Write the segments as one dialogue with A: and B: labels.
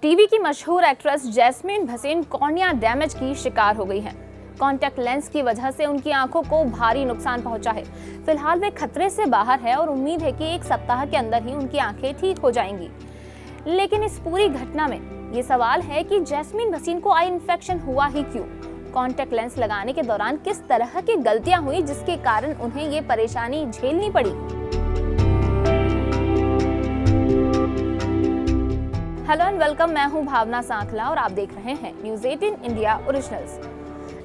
A: TV की मशहूर actress Jasmin Bhasin cornea damage की शिकार हो गई हैं। कॉन्टैक्ट लेंस की वजह से उनकी आंखों को भारी नुकसान पहुंचा है। फिलहाल वे खतरे से बाहर है और उम्मीद है कि एक सप्ताह के अंदर ही उनकी आंखें ठीक हो जाएंगी। लेकिन इस पूरी घटना में ये सवाल है कि जैस्मीन भसीन को आई इन्फेक्शन हुआ ही क्यों? कॉन्टैक्ट लेंस लगाने के दौरान किस तरह की गलतियां हुई जिसके कारण उन्हें ये परेशानी झेलनी पड़ी? हेलो एंड वेलकम, मैं हूं भावना सांखला और आप देख रहे हैं news 18 India originals.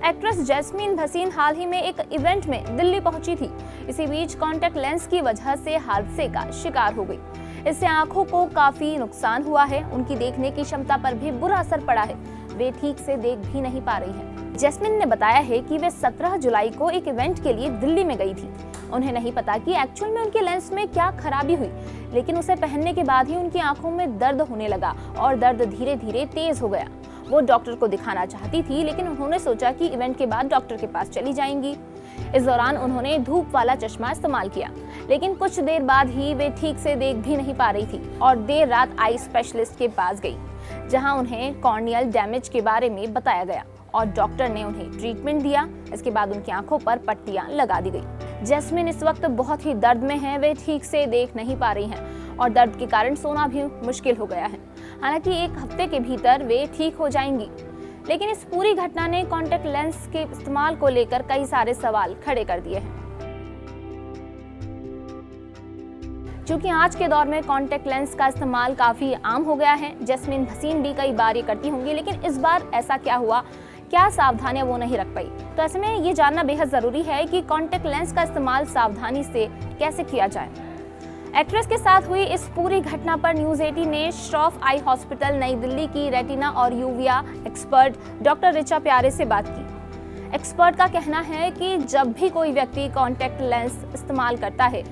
A: Actress Jasmin Bhasin हाल ही में एक इवेंट में दिल्ली पहुंची थी। इसी बीच कॉन्टैक्ट लेंस की वजह से हादसे का शिकार हो गई। इससे आंखों को काफी नुकसान हुआ है। उनकी देखने की क्षमता पर भी बुरा असर पड़ा है। वे ठीक से देख भी नहीं पा रही हैं। जैस्मीन ने बताया है कि वे 17 जुलाई को एक इवेंट के लिए दिल्ली में गई थी। उन्हें नहीं पता कि एक्चुअल में उनके लेंस में क्या खराबी हुई, लेकिन उसे पहनने के बाद ही उनकी आंखों में दर्द होने लगा और दर्द धीरे धीरे तेज हो गया। वो डॉक्टर को दिखाना चाहती थी, लेकिन उन्होंने सोचा कि इवेंट के बाद डॉक्टर के पास चली जाएंगी। इस दौरान उन्होंने धूप वाला चश्मा इस्तेमाल किया, लेकिन कुछ देर बाद ही वे ठीक से देख भी नहीं पा रही थी और देर रात आई स्पेशलिस्ट के पास गई, जहां उन्हें कॉर्नियल डैमेज के बारे में बताया गया और डॉक्टर ने उन्हें ट्रीटमेंट दिया। इसके बाद उनकी आंखों पर पट्टियां लगा दी गई। जैस्मीन इस वक्त बहुत ही दर्द में है। वे ठीक से देख नहीं पा रही हैं और दर्द के कारण सोना भी मुश्किल हो गया है। हालांकि एक हफ्ते के भीतर वे ठीक हो जाएंगी, लेकिन इस पूरी घटना ने कॉन्टैक्ट लेंस के इस्तेमाल को लेकर कई सारे सवाल खड़े कर दिए हैं। क्योंकि आज के दौर में कॉन्टैक्ट लेंस का इस्तेमाल काफी आम हो गया है। जैस्मीन भसीन भी कई बार ये करती होंगी, लेकिन इस बार ऐसा क्या हुआ, क्या सावधानियां वो नहीं रख पाई? तो ऐसे में ये जानना बेहद जरूरी है कि कॉन्टैक्ट लेंस का इस्तेमाल सावधानी से कैसे किया जाए। एक्ट्रेस के साथ हुई इस पूरी घटना पर न्यूज़ 18 ने श्रॉफ आई हॉस्पिटल नई दिल्ली की रेटिना और यूविया एक्सपर्ट डॉक्टर ऋचा प्यारे से बात की। एक्सपर्ट का कहना है कि जब भी कोई व्यक्ति कॉन्टैक्ट लेंस इस्तेमाल करता है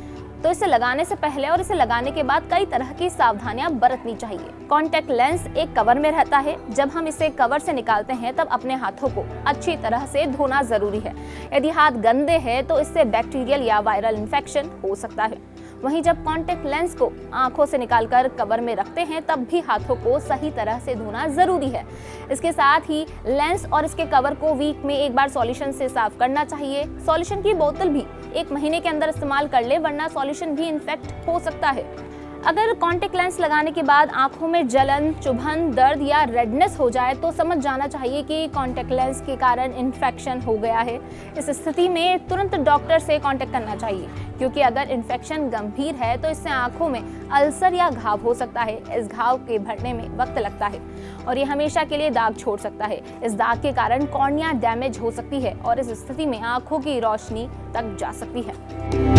A: तो इसे लगाने से पहले और इसे लगाने के बाद कई तरह की सावधानियां बरतनी चाहिए। कॉन्टैक्ट लेंस एक कवर में रहता है। जब हम इसे कवर से निकालते हैं तब अपने हाथों को अच्छी तरह से धोना जरूरी है। यदि हाथ गंदे हैं तो इससे बैक्टीरियल या वायरल इन्फेक्शन हो सकता है। वहीं जब कॉन्टैक्ट लेंस को आंखों से निकालकर कवर में रखते हैं तब भी हाथों को सही तरह से धोना जरूरी है। इसके साथ ही लेंस और इसके कवर को वीक में एक बार सॉल्यूशन से साफ करना चाहिए। सॉल्यूशन की बोतल भी 1 महीने के अंदर इस्तेमाल कर ले, वरना सॉल्यूशन भी इन्फेक्ट हो सकता है। अगर कॉन्टैक्ट लेंस लगाने के बाद आंखों में जलन, चुभन, दर्द या रेडनेस हो जाए तो समझ जाना चाहिए कि कॉन्टैक्ट लेंस के कारण इन्फेक्शन हो गया है। इस स्थिति में तुरंत डॉक्टर से कांटेक्ट करना चाहिए, क्योंकि अगर इन्फेक्शन गंभीर है तो इससे आंखों में अल्सर या घाव हो सकता है। इस घाव के भरने में वक्त लगता है और ये हमेशा के लिए दाग छोड़ सकता है। इस दाग के कारण कॉर्निया डैमेज हो सकती है और इस स्थिति में आंखों की रोशनी तक जा सकती है।